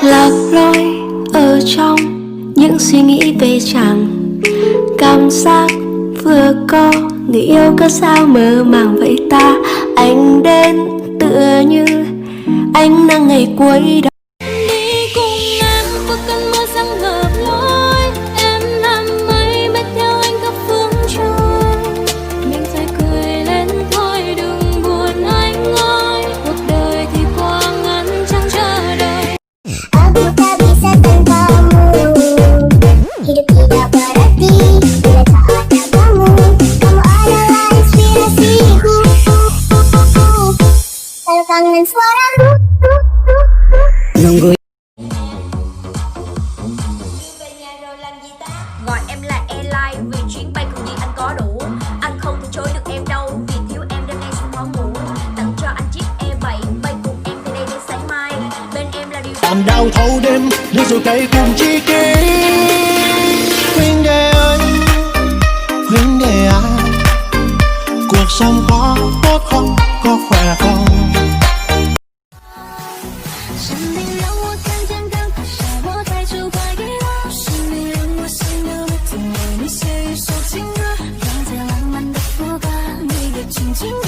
Lạc lối ở trong những suy nghĩ về chàng, cảm giác vừa có người yêu cớ sao mơ màng vậy ta. Anh đến tựa như ánh nắng ngày cuối đông. Đi cùng em qua cơn mưa sáng ngập lối, em làm mây bay theo anh khắp phương trời. Mình phải cười lên thôi đừng buồn anh ơi, cuộc đời thì qua ngắn chẳng chờ đợi. Aku tak bisa tanpamu, hidup tidak berarti bila tak ada kamu. Kamu adalah inspirasiku, selalu kangen suaramu. Nunggu. Về nhà rồi làm gì ta? Gọi em là airline vì chuyến bay cùng gì anh có đủ. Anh không thể chối được em đâu vì thiếu em đêm nay xin máu ngủ. Tặng cho anh chiếc E7 bay cùng em từ đây đến sáng mai. Bên em là điều làm đau thâu đêm đưa rồi cây cùng chi kỷ. Huynh đệ ơi, huynh đệ à, cuộc sống có tốt không, có khỏe không? 生命让我看见更多，笑我再出发给我。生命让我心有不停，为你写一首情歌，放在浪漫的副歌，你的轻轻。